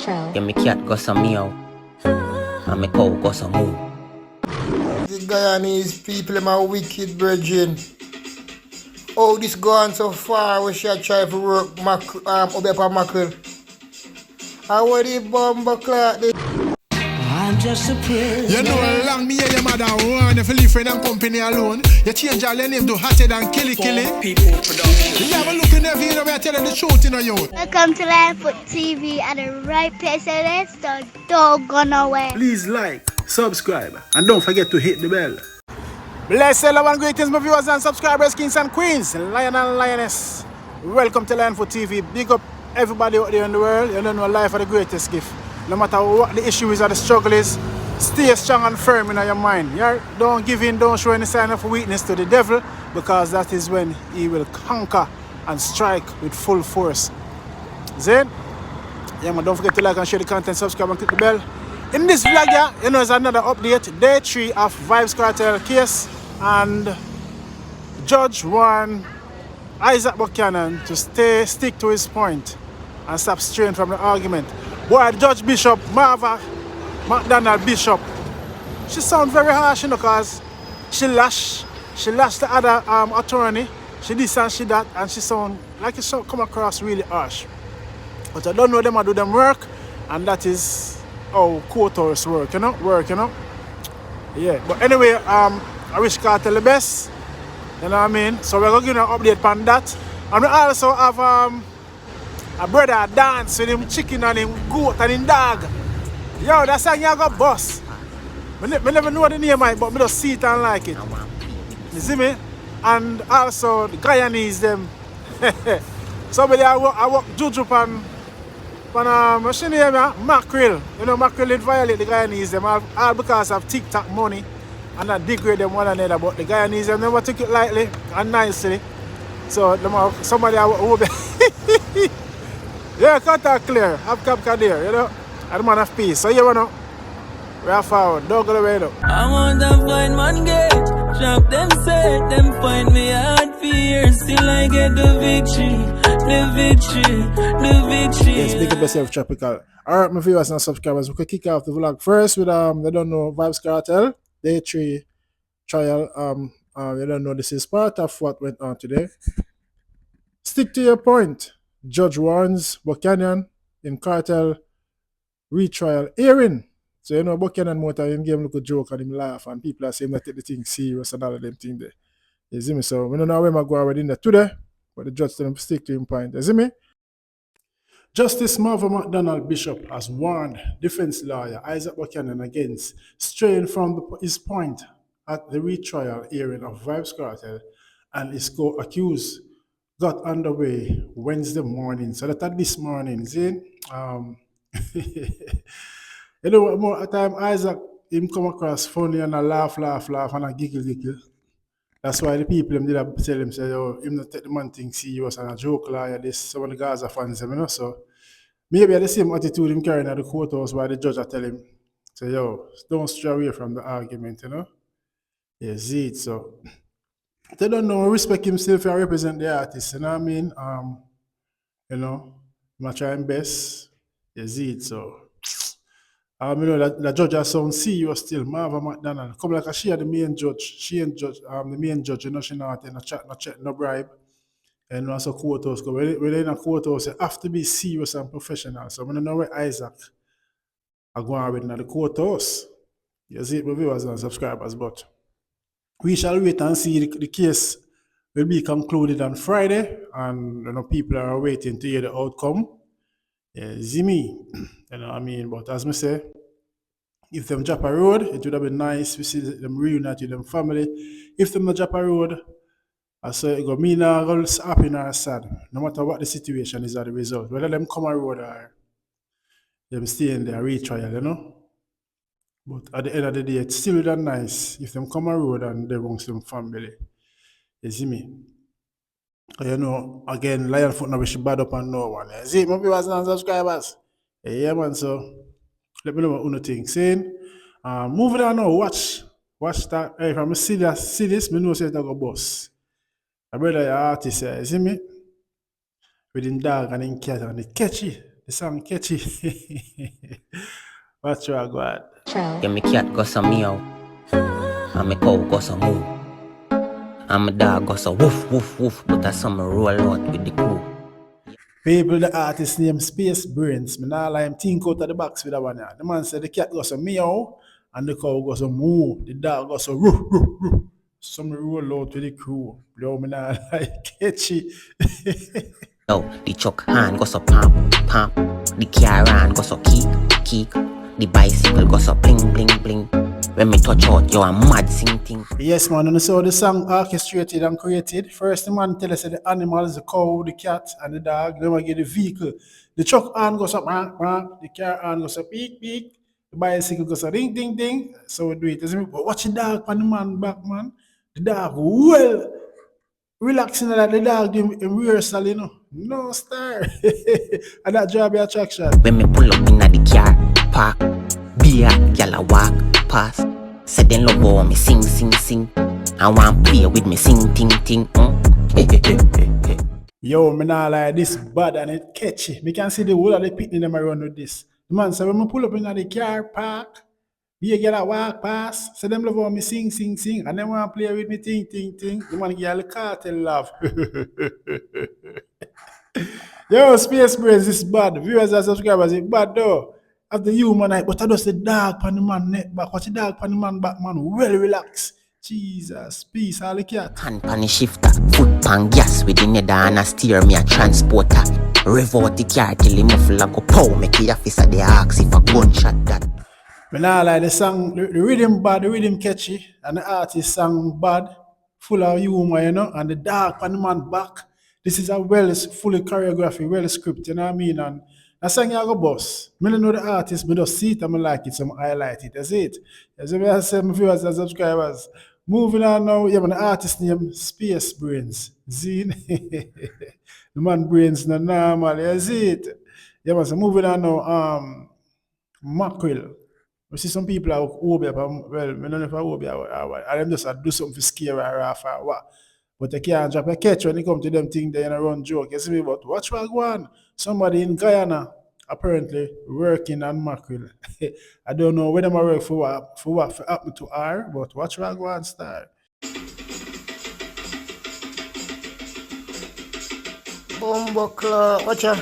Mackerel. Yeah, my cat got some meow. And my cow got some moo. The Guyanese people are my wicked virgin. Oh, this gone so far, we should try to work Obeah Mackerel. I want the bomber clock. I'm just a prisoner. You know, long me and your mother warn if you leave friend and company alone. You change all your name to Hotter than Killy. People production. You have a look in the video where I tell you the truth in you. Welcome to Linefoot TV at the right place, so let's don't go nowhere. Please like, subscribe, and don't forget to hit the bell. Bless love and greetings, my viewers and subscribers, kings and queens, lion and lioness. Welcome to Linefoot TV. Big up everybody out there in the world. You don't know life are the greatest gift. No matter what the issue is or the struggle is, stay strong and firm in your mind. Don't give in, don't show any sign of weakness to the devil, because that is when he will conquer and strike with full force. Then, man, don't forget to like and share the content, subscribe and click the bell. In this vlog, you know, is another update, day 3 of Vybz Kartel case, and judge warned Isat Buchanan to stick to his point and stop straying from the argument. Boy, Judge Bishop, Marva McDonald Bishop, she sound very harsh, you know, because she lashed the other attorney, she this and she that, and she sound like it come across really harsh. But I don't know them, I do them work, and that is how courthouse work, you know? Yeah, but anyway, I wish Kartel the best, you know what I mean? So we're going to give you an update on that. And we also have a brother dance with him chicken and him goat and him dog. Yo, that song you got boss. I never know the name, but I just see it and like it. You see me? And also the Guyanese them. Somebody I work juju pan what's your name? Mackerel. You know, Mackerel did violate the Guyanese them all because of TikTok money and I degrade them one another. But the Guyanese them never took it lightly and nicely. So somebody I work yeah, contact clear, have Capca there, you know, and man of peace. So you know, we are forward, don't go away though. I want to find man gate, drop them set, them find me hard fear, still I get the victory. Yes, big up yourself, Tropical. Alright, my viewers and subscribers, we could kick off the vlog first with they don't know Vybz Kartel, day 3 trial. You don't know this is part of what went on today. Stick to your point. Judge warns Buchanan in Kartel retrial hearing. So you know Buchanan motor him game look a joke and him laugh and people are saying that take the thing serious and all of them things there. You see me? So we don't know where I go already in there today, but the judge tell him stick to him point. You see me? Justice Marva McDonald Bishop has warned defense lawyer Isat Buchanan against straying from his point at the retrial hearing of Vybz Kartel and his co-accused got underway Wednesday morning. So that this morning, see, you know what more time Isaac him come across funny and a laugh and a giggle. That's why the people him did tell him say, yo, him not take the man thing serious and a joke lawyer this some of the Gaza fans, you know. So maybe the same attitude him carrying at the courthouse why the judge are tell him, say, yo, don't stray away from the argument, you know. Yeah, see it so. They don't know respect himself and represent the artist, you know what I mean? You know, I'm trying best. You see it, so you know that the judge has sound serious still, Marva McDonald. Come like she the main judge. She ain't judge, the main judge, you know, she not in a chat, no check, no bribe. And you know, so courthouse go. When they in a courthouse, you have to be serious and professional. So I don't know where Isaac are going with in the courthouse. You see it, my viewers and subscribers, but we shall wait and see. The case will be concluded on Friday, and you know people are waiting to hear the outcome. Yeah, see me, you know what I mean. But as I say, if them drop a road, it would have been nice. We see them reunite with them family. If them not drop a road, I say it go me now go happy or sad. No matter what the situation is, as the result, whether them come a road or them stay in their retrial, you know. But at the end of the day, it's still that nice if them come a road and they want some family. You see me? You know, again, Linefoot now we should bad up on no one. You see, my viewers and subscribers. Yeah, man, so let me know what you think. Saying, moving on now, watch that. If I'm see this, I know say that go boss. I brother your artist, you see me? With him dog and him cat and it catchy. The song catchy. Watch you go at. Yeah, my cat go some meow. And my cow go some moo. And my dog go some woof, woof, woof. But I saw me roll out with the crew. People, the artist named Space Brainz. Me nah lie him think out of the box with that one. The man said the cat goes some meow and the cow goes some moo. The dog goes some roof, roof, roof. Some roll out with the crew. Blow me nah like catchy. Yo, the truck hand go so pump, pump. The car hand go so kick, kick. The bicycle go so bling, bling, bling. When me touch out, yo, I'm mad sing thing. Yes, man, and so the song orchestrated and created. First, the man tell us that the animals, the cow, the cat, and the dog, then we get the vehicle. The truck hand goes up, the car hand goes up, beep, beep. The bicycle goes up, ding, ding, ding. So we do it. But watch the dog on the man back, man. The dog, well, relaxing like the dog in rehearsal, you know. No star. And that job be attraction. When me pull up in the car, park, be a gal a walk past. Say them love how me sing, sing, sing. I want play with me sing, ting, ting. Yo, me nah lie, this bad and it catchy. Me can see the whole of the picnic them around with this. The man say when me pull up in the car park, be a gal a walk past. Say them love how me sing, sing, sing. And them want play with me ting, ting, ting. The man give a cartel laugh. Yo, Space Brainz, this is bad. Viewers and subscribers, it's bad though. After you, man, but I just the dog pan the man neck back. Watch the dog pan the man back, man. Well relax. Jesus, peace, all the cat. Hand pan the shifter, foot pan gas with the nether and a steer me a transporter. Rev out the car till the muffler go pow. Make the officer the ask if a gunshot that. Me nah like the song, the rhythm bad, the rhythm catchy, and the artist song bad, full of humor, you know, and the dog pan the man back. This is a fully choreography, well script, you know what I mean? And that song you go boss. Me don't know the artist, me just see it and I like it, so I highlight it. That's it. As I say, my viewers and subscribers. Moving on now, yeah, man, the artist name Space Brainz. Zine. The man Brainz not normal, you see it. Yeah, man, so moving on now, Mackerel. We see some people are Obeah, well, I don't know if I Obeah or what. And them just do something for scare or off or what. But they can't drop a catch when it comes to them things they run joke. You see me, but watch what go on. Somebody in Guyana apparently working on Mackerel. I don't know whether I work for what happened to her, but watch what go on start. Bumbuckler, watch out.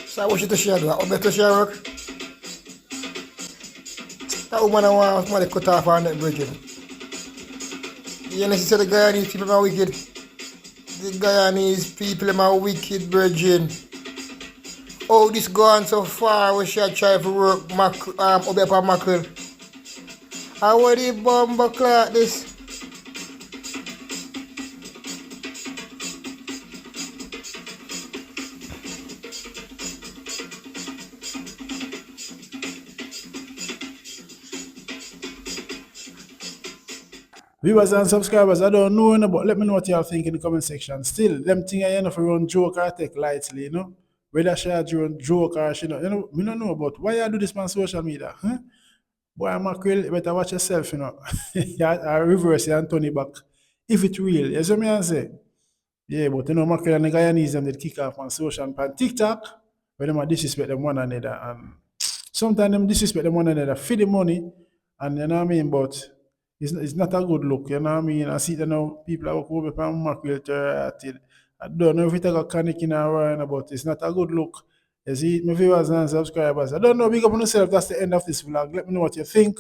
So I wish you to share do. Obeah to share work. That woman I want somebody cut off on that bridge. You know, she said the Guyanese people are wicked. The Guyanese people are wicked, brethren. Oh, this gone so far, we should try to work Obeah for Mackerel. How would the bomber clock this? Viewers and subscribers, I don't know, but let me know what y'all think in the comment section. Still, them things I end up run joke or take lightly, you know. Whether she run joke or she, you know, me don't know about why you do this on social media, huh? Boy, Mackerel, you better watch yourself, you know. I reverse it and turn it back. If it's real, you see me I say? Yeah, but you know, Mackerel and the Guyanese them they kick off on social and on TikTok, where them disrespect them one another, and sometimes them disrespect them one another for the money, and you know what I mean, but it's not a good look, you know what I mean? I see that now people are over from Mackerel to I don't know if it's a canic in a but it's not a good look. You see, my viewers and subscribers. I don't know, big up on yourself, that's the end of this vlog. Let me know what you think.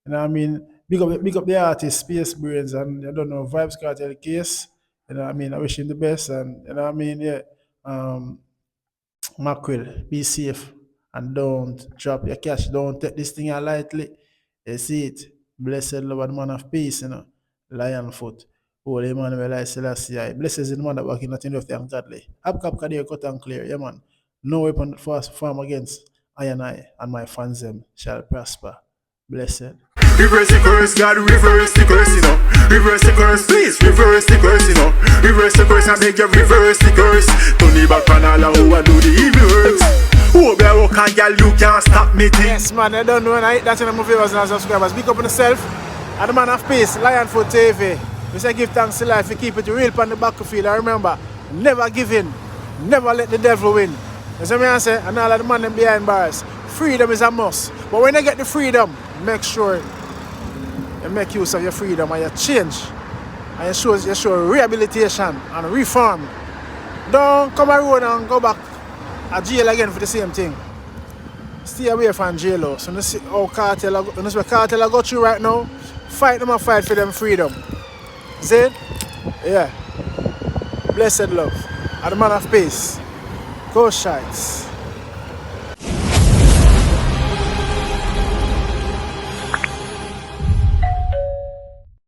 You know what I mean? Big up the artist, Space Brainz, and I don't know, Vibes Cartel case. You know what I mean? I wish him the best, and you know what I mean? Yeah. Mackerel, be safe and don't drop your cash. Don't take this thing lightly. You see it. Blessed Lord, man of peace, you know. Lion foot. Holy Emmanuel, I Selassie. Blessed is the man that walk in nothing of the ungodly. Abkap Kadir cut and clear. Yeah, man. No weapon for us form against I and my fans them shall prosper. Blessed. Reverse the curse, God, reverse the curse, you know. Reverse the curse, please, reverse the curse, you know. Reverse the curse and make you reverse the curse. Turn me back on all who I do the evil works. Obeah rock and girl, you can't stop me thing. Yes, man, I don't know when I hit that in my viewers and subscribers. Big up on yourself. And the man of peace, Lionfoot TV. We say give thanks to life, we keep it real on the battlefield. I remember, never give in, never let the devil win. You see me I say, and all of the man them behind bars. Freedom is a must. But when you get the freedom, make sure you make use of your freedom and you change. And you show rehabilitation and reform. Don't come around and go back to jail again for the same thing. Stay away from jail. So you see how cartel go through right now. Fight them and fight for them freedom. See? Yeah. Blessed love. And the man of peace. Go Shites.